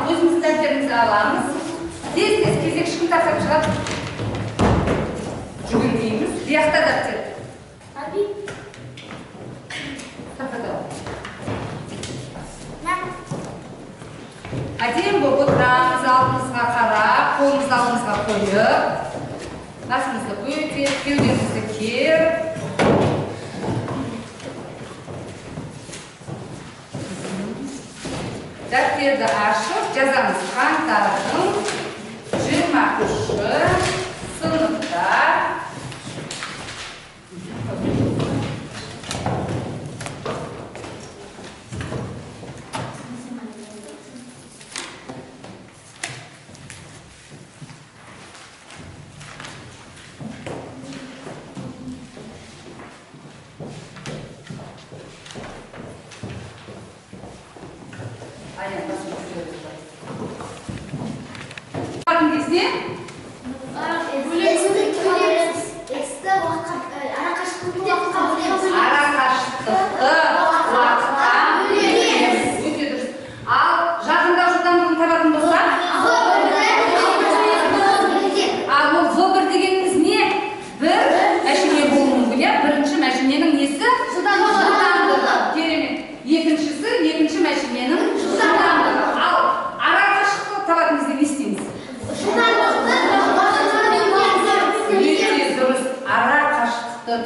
Өзіміз дәптерімізді аламыз. Тез-тез кезек шықын тақап шығады. Жүгірмейміз. Лияқта дәптер. Әдем болып отырамыз, алдымызға қарап, қолымызды алдымызға қойып, басымызды көтеп, кеудемізді керіп, дәптерді ашып, жазамыз қаңтардың 23-ші сыныпта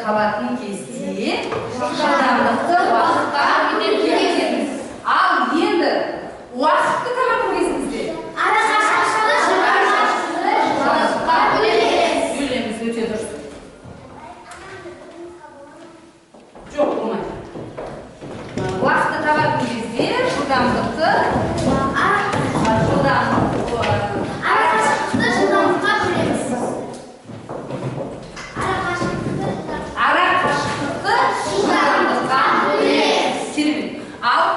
табатын кезде жылдамдықты уақытқа келтіреміз. Ал енді уақытты табатын кезімізде жылдамдыққа бөлеміз. Өте дұрыс. Жоқ, болмайды. Уақытты табатын кезде жылдамдықты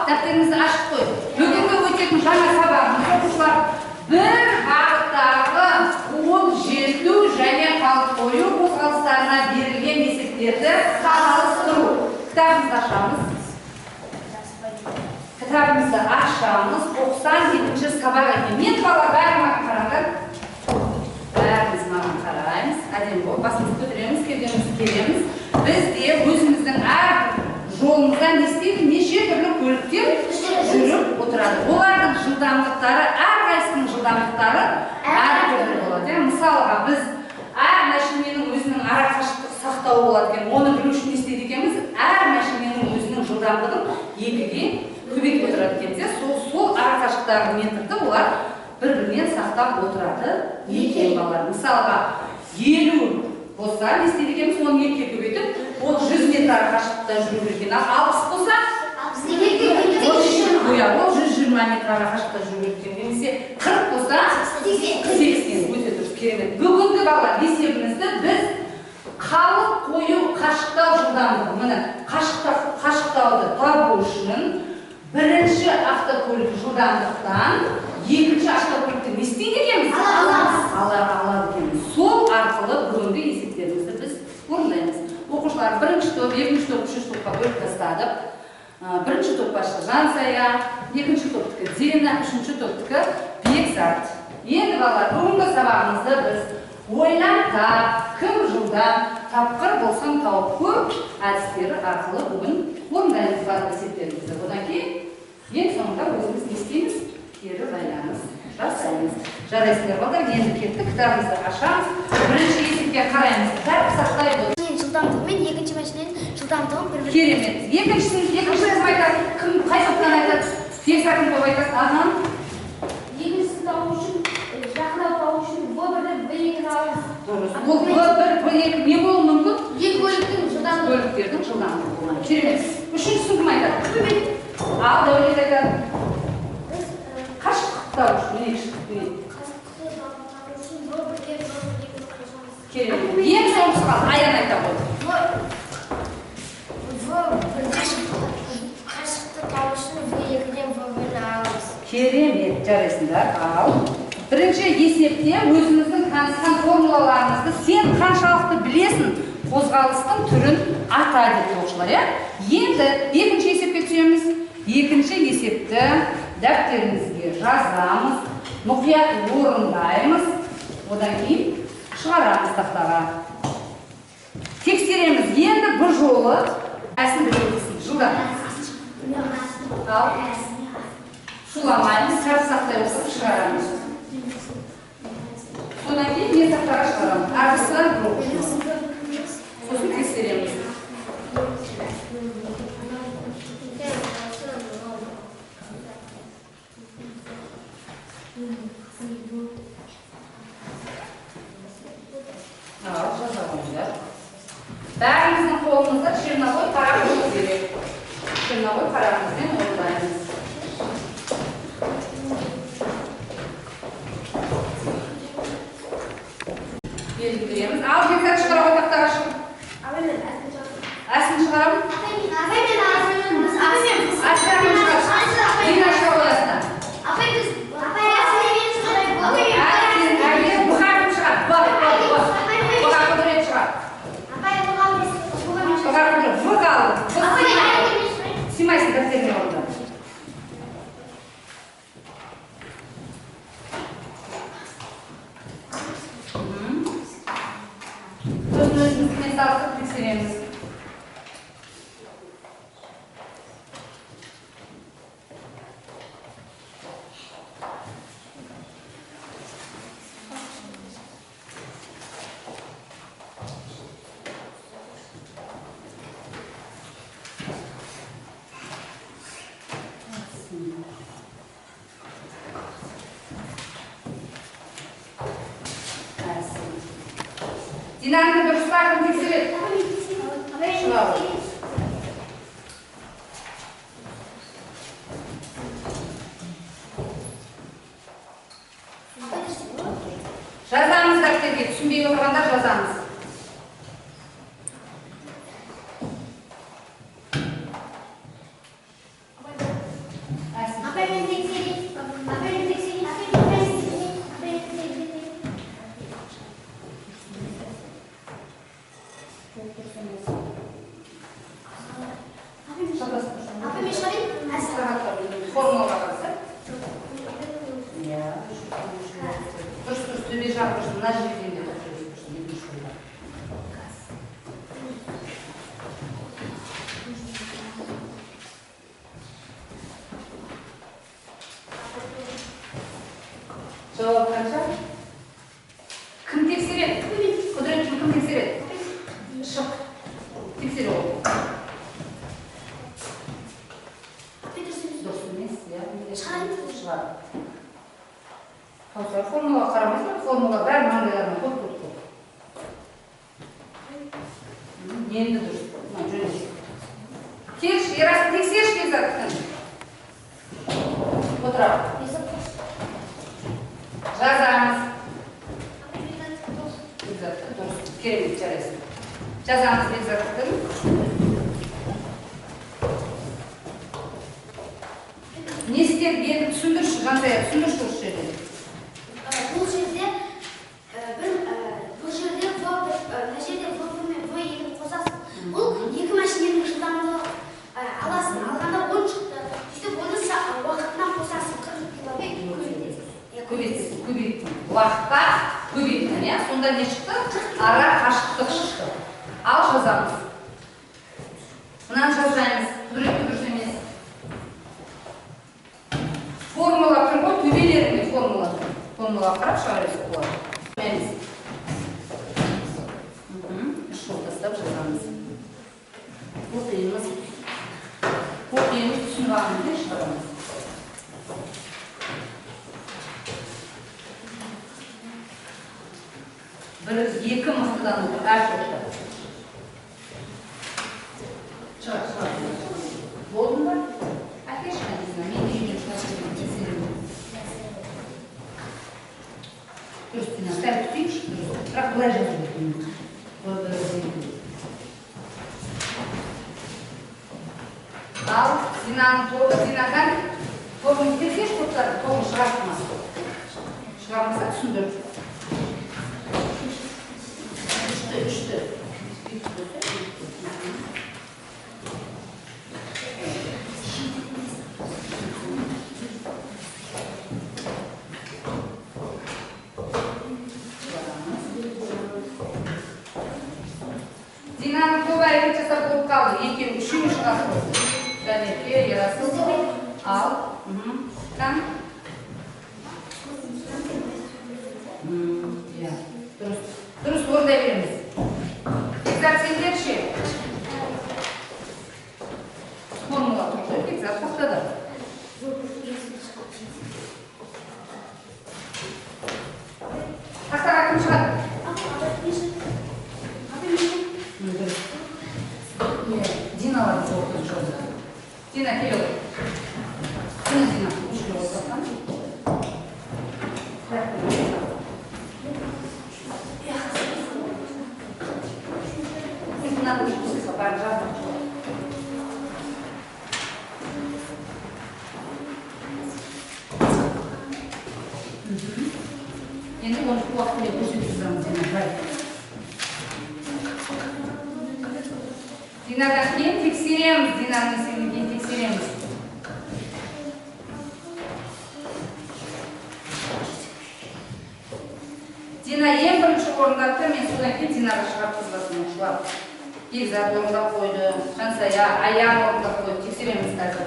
дәптерімізді ашып қойып, бүгінгі өтетін жаңа сабағымыз оқушылар бір бағыттағы қуып жету және қалып қою қозғалыстарына берілген есептерді салыстыру. Кітабымызды ашамыз. 97-ші сабақ екен. Мен бала бәрі маған қараңдар. Бәріміз маған қараймыз. Әдемі болып басымызды көтереміз, кеудемізді кереміз. Біз де өзіміздің әр жолымызда не істейді? Неше түрлі көліктер жүріп отырады. Олардың жылдамдықтары, әрқайсының жылдамдықтары әртүрлі болады. Мысалға, біз әр машиненің өзінің ара қашықтық сақтауы болады екен. Оны білу үшін не істейді екенбіз? Әр машиненің өзінің жылдамдығын екіге көбейтіп отырады екен. Сол ара қашықтағы метрді олар бір-бірінен сақтап отырады екен балалар. Мысалға, 50 болса, не істейді екенбіз? Оны екіге көбейтіп, ол 100 метр қашықтықта жүру екен. 60 болса, ол 120 метр қашықтықта жүру екен. Немесе 40 болса, 80. Өте дұрыс, керемет. Бүгінгі балалар есебімізді біз қалып қою қашықтау жылдамдығы. Міне, қашықтауды табу үшін бірінші автокөлік жылдамдықтан екінші автокөлікті не істейді екенбіз? Алады екенбіз. Сол арқылы бүгінгі есептерімізді біз орындаймыз. Оқушылар бірінші топ, екінші топ, үшінші топқа бөліп тастадық. Бірінші топ басшы Жансая, екінші топтікі Дина, үшінші топтікі Бекзат. Енді балалар, бүгінгі сабағымызды біз ойлап тап, кім жылдам, тапқыр болсаң тауып көп әдістері арқылы бүгін орындаймыз барлық есептерімізді. Одан кейін ең соңында өзіміз не істейміз? Кері байланыс жасаймыз. Жарайсыңдар балалар, енді кеттік, кітабымызды ашамыз. Бірінші есепке қараймыз, тәртіп сақтай отырып. Жылдамдығымен екінші машиненің жылдамдығын бір-бір. Керемет. Екіншісін кім айтады? Кім қай топтан айтады? Бекзат кім болып айтады? Екіншісін табу үшін, жақындау табу үшін В1-ді В2-ні аламыз. Дұрыс. Ол В1, В2 не болуы мүмкін? Екі көліктің жылдамдығы. Көліктердің жылдамдығы болады. Керемет. Үшіншісін кім айтады? Ал Дәулет айтады. Қашықтық табу үшін, міне керемет. Ең соңғысы қалды. Аян айта қойды. Қашықтықты табу үшін В2-ден В1-ні аламыз. Керемет, жарайсыңдар. Ал бірінші есепте өзіміздің танысқан формулаларымызды сен қаншалықты білесің, қозғалыстың түрін ата деп оқушылар, иә? Енді екінші есепке түсеміз. Екінші есепті дәптерімізге жазамыз, мұқият орындаймыз, одан кейін шығарамыз тақтаға. Тексереміз. Енді бұл жолы әсін білесің, жылдам. Ал шуламаймыз, сарсақтай болса шығарамыз. Содан кейін не тақтаға шығарамыз. Арқысынан бір оқушымыз. Сосын тексереміз. Бәріміздің қолымызда черновой парақ болу керек. Черновой парағымызбен орындаймыз. Белгілереміз. Ал бекзат шығарауға тақтаға шығып. Әсін шығарамын? Симайсың дәптеріне орында. Өзіміздің салқып тексереміз. Динамика дұрыстағын тексереді. Шығауы. Жазамыз дәптерге, түсінбей отырғандар жазамыз. Формулаға қарсы. Дұрыс, төбе жағы дұрыс, мына жерден де дұрыс. Жауап қанша? Кім тексереді? Құдіреттің кім тексереді? Шық. Тексере ол. Шығар. Формулаға қарамайсың, формула бәрі маңдайларына қот. Енді дұрыс. Келші, Ерасыл, тексерші бекзаттың. Отырап. Жазамыз. Бекзаттың дұрыс. Керемет жарайсың. Жазамыз бекзаттың. Не істеп енді түсіндірші, Жансая, түсіндірші осы жерде. Бұл жерде мына жерде формамен в екіні қосасың. Бұл екі машиненің жылдамдығы аласың. Алғанда 10 шықты. Сөйтіп оны уақытынан қосасың. 40 көбейттің. Уақытта көбейттің, иә? Сонда не шықты? Ара қашықтық шықты. Ал жазамыз. Мынаны жазаймыз. Құдіретті дұрыс емес. Формула тұр ғой, төбелеріне формула. Формулаға қарап шығарайсыз болады. Мәміз. Үш жол тастап жазамыз. Оқиымыз. Түсінбағымызды шығарамыз. Бір, екі мықтыдан отыр, әр топта. Шығар. Болдың ба? Әкеш мәдесіне, мен үйіне шығарып тексеремін. Дұрыс, Дина, сәл түтейінші, дұрыс. Бірақ бұлай жазу өтейін. Ал, Динадан тобын тексеш топтарды, тобын шығартмасы. Шығармаса түсіндір. Үшті. Динаның көп әрекет жасап болып қалды. Екеуі үшеуі шығасыз. Дәнеке, Ерасыл. Ал. Там. Дұрыс орындай береміз. Бекзат сендер ше? Формула тұрды. Бекзат тоқтады. Тақтаға кім шығады? Диналар жоқты жоқты. Дина келеді. Дина. Үшілі отырған. Надо спуститься по жару. Енді оны уақытылы көрсетіп тұрмыз, Динадан кейін тексереміз, Динаның есебінен кейін тексереміз. Дина ең бірінші орындапты, мен содан кейін Динаға шығарып қызбасын ұшылап. Бекзат орындап қойды, Жансая, Аян орындап қойды, тексереміз қазір.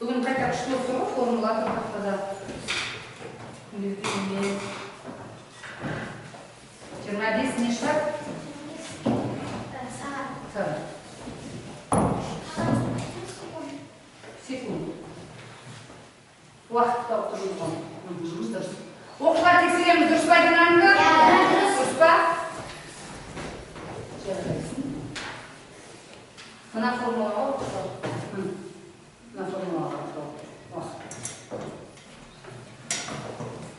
Бүгін қайта күшті болып тұр ғой, формулатор тақтада. 25 не шығады? Секунд. Уақыт тауып тұрмыз. Дұрыс. Оқуға тексереміз, дұрыс па Динамды? Дұрыс па? Мына формулаға оқытып. Мына формулаға оқытып.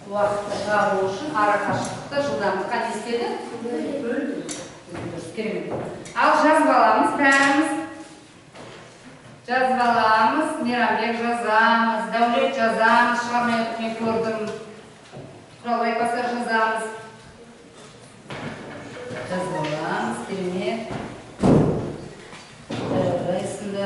Уақытты шығару үшін ара қашықтықты жылдамдыққа не істеді? Бөлді. Керемет. Ал жазып аламыз бәріміз. Жазып аламыз, Мейрамбек жазамыз, Дәулет жазамыз, шығармай мен көрдім. Құралбай Байпастар жазамыз. Жазып аламыз, керемет. Есімді.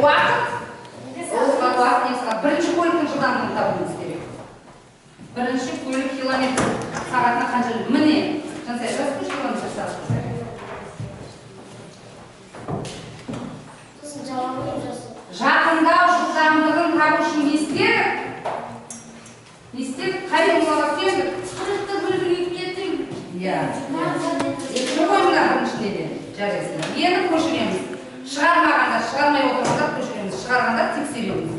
уақыт бірінші көліктің жылдамдығын табуымыз керек. Бірінші көлік километр сағатына қанша? Міне, Жансая, жазып километр сағатына. Жақындау жылдамдығын табу үшін не істедік? Қай жолға түсемдік? Қырықты бөлігін үйіп кеттім. Иә. Қойыңдар біріншіне де. Жарайсың. Енді көшіреміз. Шығармағандар, шығармай отырғандар көшіреміз. Шығарғандар тексереміз.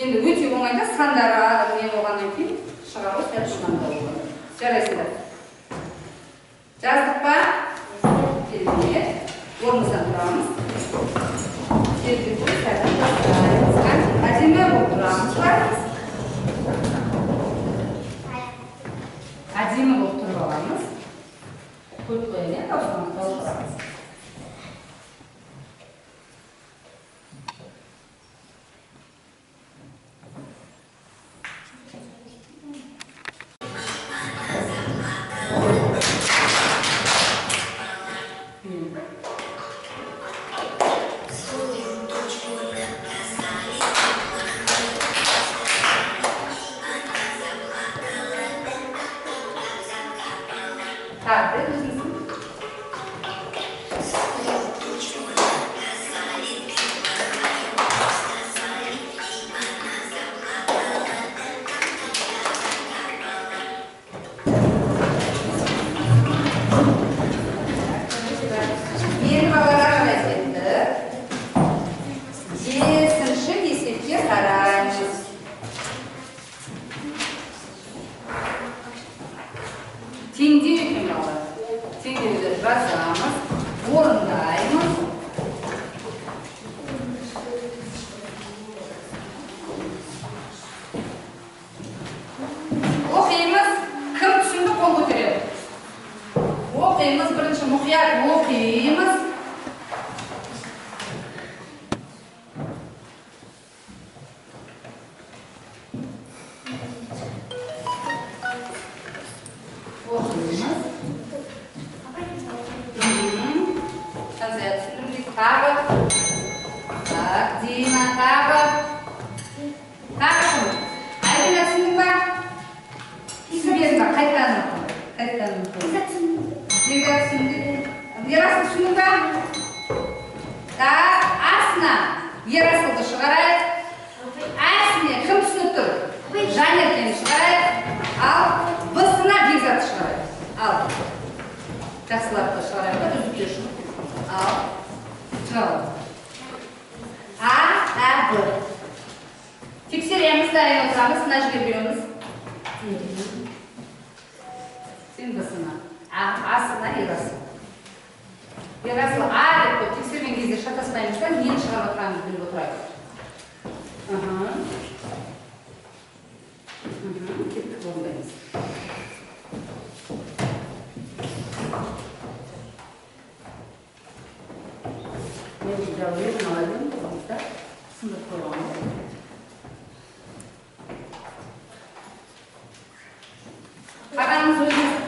Енді өте оңайда сандары не болғаннан кейін шығару сәл шынанда болады. Жарайсыңдар. Жаздық па? Келмей. Орнымыздан тұрамыз. Жерде бұл сәлін бастаймыз. Әдемі болып тұрамыз ба? Әдемі болып тұрып аламыз. Көп қойын, таусамыз, таусамыз.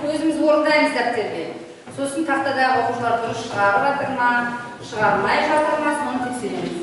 Өзіміз орындаймыз дәптерде. Сосын тақтадағы оқушылар дұрыс шығарып жатыр ма, шығармай жатыр ма, соны тексереміз.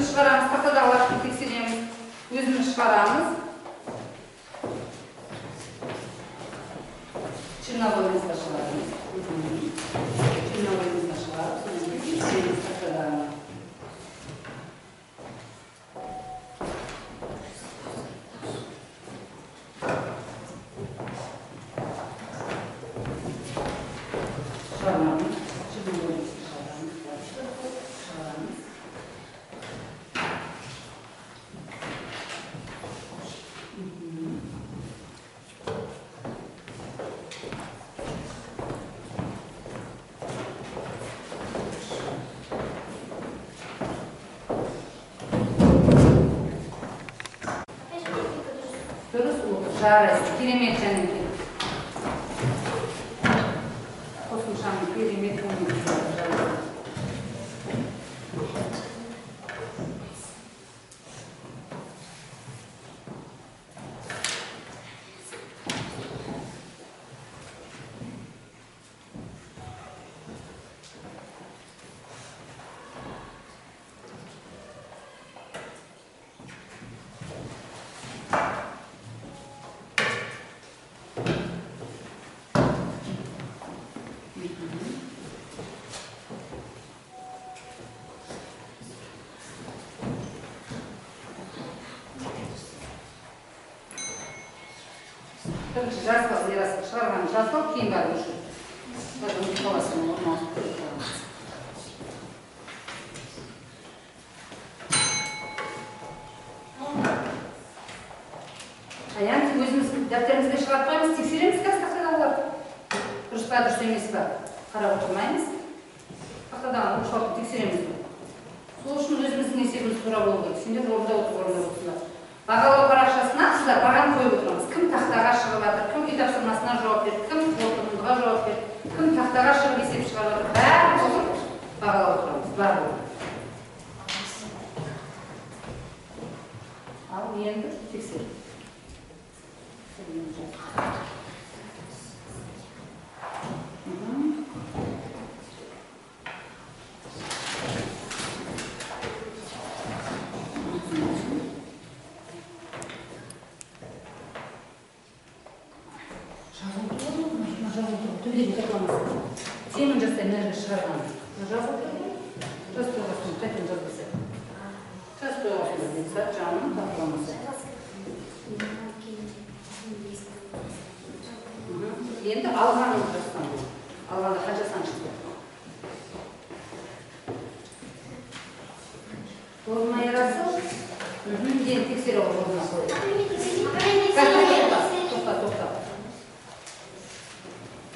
шығарамыз, тақтадағыларды тексереміз, өзіміз шығарамыз. Черновойымызға шығарамыз. Черновойымызға шығарып, содан тексереміз тақтадағыны. Шығарамыз. Черновойымызға шығарамыз. Дұрыс, жарайсыз, керемет және қосымшаның керемет көңілді. Бірінші жазғы ерасы шығарған жазғы кейін бәрі үшін. Бұлардың ұмытпаласының орналасып тұрғанымыз. Аян, өзіміз дәптерімізге шығарып қоймыз, тексереміз қазір тақтадағылар. Дұрыс па, дұрыс емес па? Қарап отырмаймыз. Тақтадағы ұшақты тексереміз. Сол үшін өзіміздің есебіміз тура болу керек. Сендер орында отырсыңдар. Бағалау парақшасына сіздер бағаны қойып отырмыз. Кім тақтаға шығып жатыр, кім үй тапсырмасына жауап берді, кім қорытындыға жауап берді, кім тақтаға шығып есеп шығарып жатыр. Бәрін қосып бағалап отырамыз. Барлығы. Ал енді тексер. Темін жасай, мына шығарған. Жазып тұрды. Жаз тұрғасын, қайтын жазбасы. Жаз тұрғасын, дейсі, жанын тапламасы. Енді алғанын жазсан. Алғанда қаншасан шықты. Орнына ерасы. Енді тексері орнына қойды. Тоқта.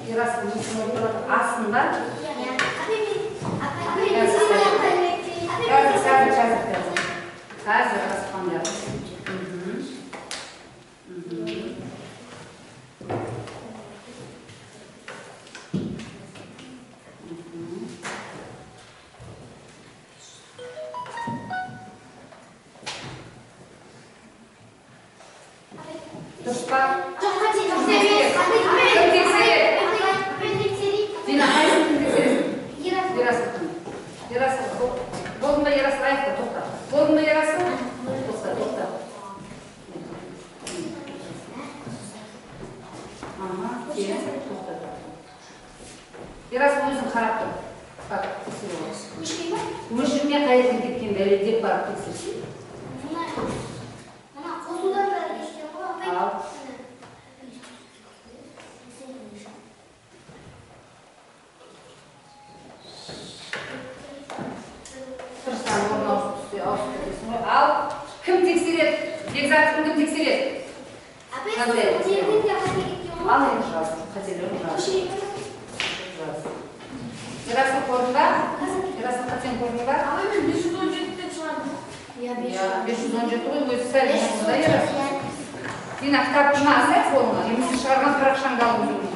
Ерасы мүсін отырады. Асында. Қазір асқандар. Дұрыс па? Болдың ба ерасы аяқта, тоқта. Болдың ба ерасы? Тоқта. Тоқта. Ерасы өзін қарап тұр. Бak, тексеру. Өшірме қайырдың кеткен дәлелдеп барып тексерсей. Мына қосудан да ештен ғой. Ал. Ал, кім тексереді? Бекзатты кім тексереді? Ал енді жаз, қателерін жаз. Ерасыл қорын бар? Ерасыл қатен қорын бар? 517 деп шығарды. 517 ғой, өзі сәл жұмысында ерасыл. Мен кітаптың асай қолыңа, немесе шығарған парақшаңды алып жүрмін.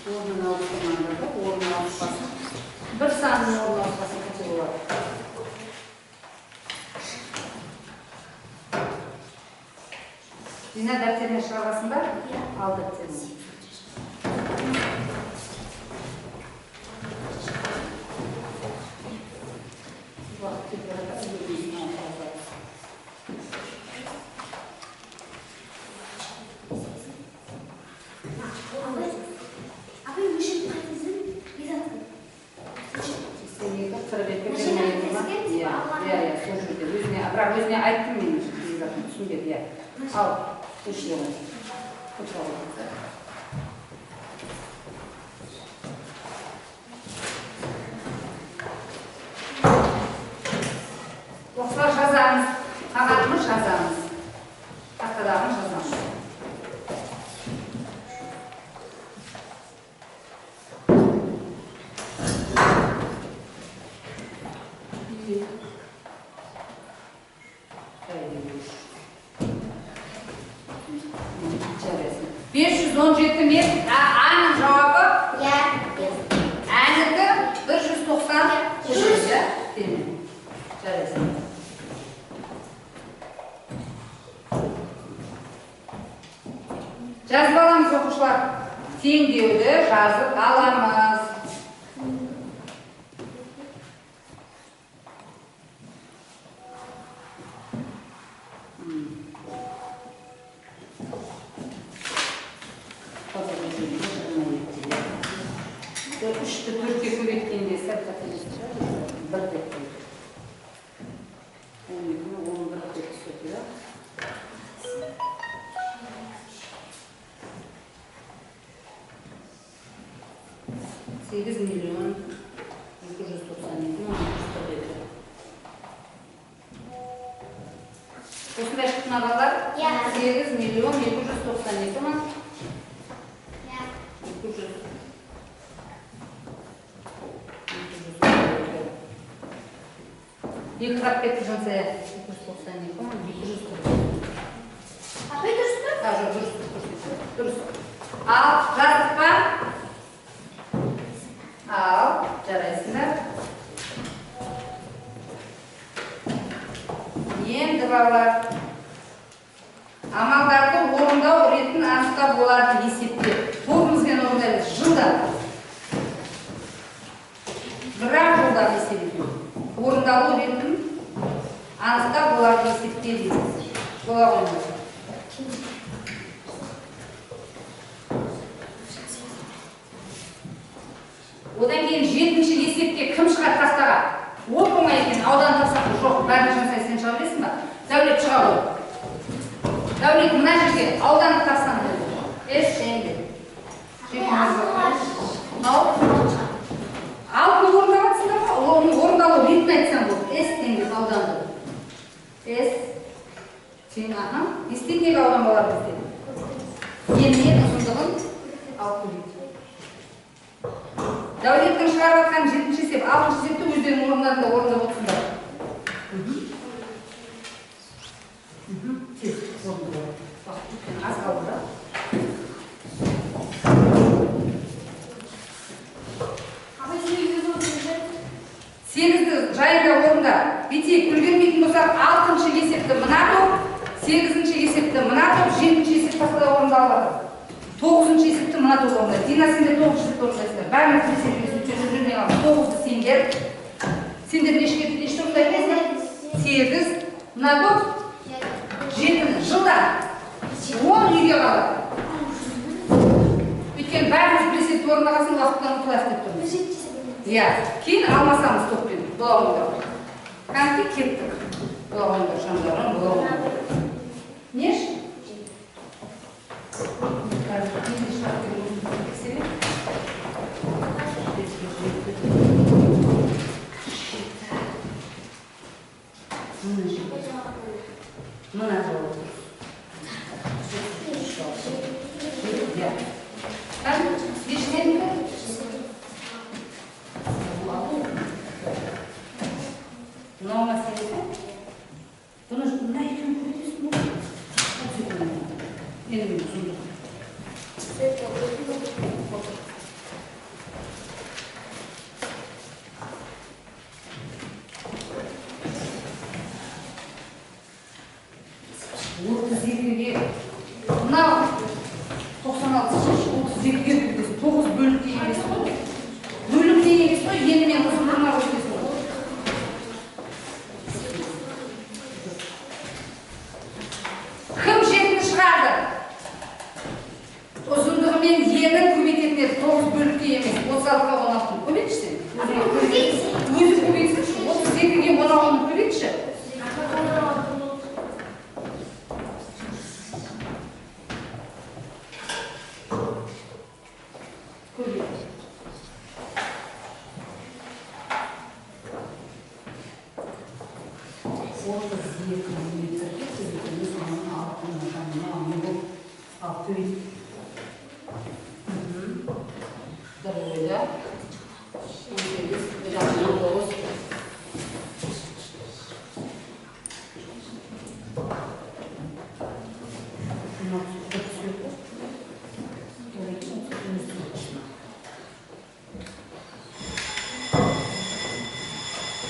Орнын ауыстырмаңдар да, орнын ауыспасын. Bir санның орнын ауыспасын қате болады. Дина, дәптеріне шығарасың ба? Ал дәптеріне. Өзіне айттым мен түсінбеді, иә. Ал, көшіне ғой. Осылар жазамыз, қағатымыз жазамыз. Тақтадағын жазамыз. Аның жауабы? Әнікі 190. Жарайсың. Жазып аламыз оқушылар. Теңдеуді жазып аламыз. Үшті төртке көбейткенде сәл қателесті. Бір деп қойды. 12-ні 11 деп түседі. 8 миллион 292 мың 147. Осындай шықтың ағалар? 8 миллион 292 мың 200. Екі қап кетті жонса 292 мың 240. Апай дұрыс па? Жоқ, дұрыс. Ал, жаздық па? Ал, жарайсыңдар. Енді балалар, амалдарды орындау ретін анықтап оларды есептеп. Тобымызбен орындаймыз жылдан. Бірақ жылдан есептеп. Орындалу ретін анықтап оларды есептейміз. Бола қоймыз. Одан кейін 7-ші есепке кім шығады тастаға? Оп-оңай екен, аудан тапсақ жоқ, бәрін жансай сен шыға білесің ба? Дәулет шыға ғой. Дәулет мына жерге ауданды тапсан деді. Сенде. Алтын орындалатсыңдар ма? Оның орындалу ретін айтсам бұл. Теңдес ауданды. Тең аға. Теңдегі аудан болар бізде. Енмен ұзындығын 6 литр. Дәулеттің шығарып атқан 7-ші есеп, 6-ші есепті өздерінің орындарында орындап отырсыңдар. Тез орында болады. Аз қалды да. Апай 8-ді жайында орында. Бетейік, үлгермейтін болсақ, 6-ші есепті мына топ, 8-ші есепті мына топ, 7-ші есеп басқада орындалады. 9-ші есепті мына топ орындайды. Дина, сендер 9-ші есепті орындайсыңдар. Бәріміз есепімізді жүрмей қалды. 9-ды сендер. Сендер нешке орындайсыңдар? 8, мына топ, 7-ні жылдан 10 үйге қалады. Өйткені бәріміз бір есепті орындағасын уақыттан ұтылайық деп тұрмыз. Иә, кейін алмасамыз топпен. Бұла ойындар. Қанты кеттік. Бұла ойындар, шамдарын бұла ойындар. Неш? Мына жауап. көбейт. Второй, да? 18, 19.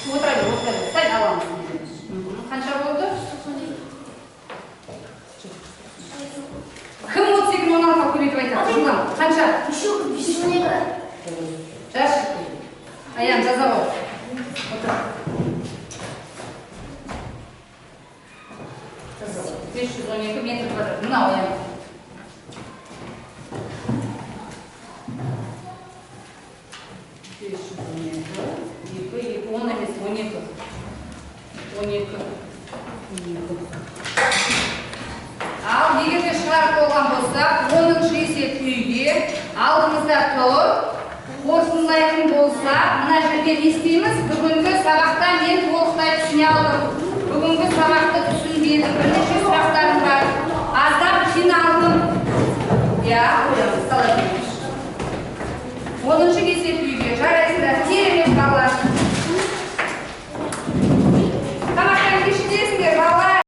Отыра бер, сәл аламыз. Қанша болды? Кім 38 16-ға көбейтіп айтады? Жылдам. Қанша? Еще 12. Жаш. Аян, жаза ғой. Отыр. 512 метр квадрат. Мынау Аян. Он емес, 12. 12. Ал егер де шығарып болған болсақ, 10-шы есеп үйге алдымызда тұр. Қорытындылайтын болса, мына жерде не істейміз? Бүгінгі сабақта мен толықтай түсіне алдым. Бүгінгі сабақты түсінбедім. Бірнеше сұрақтарым бар. Аздап жиналдым. Я қоямыз, сала береміз. 10-шы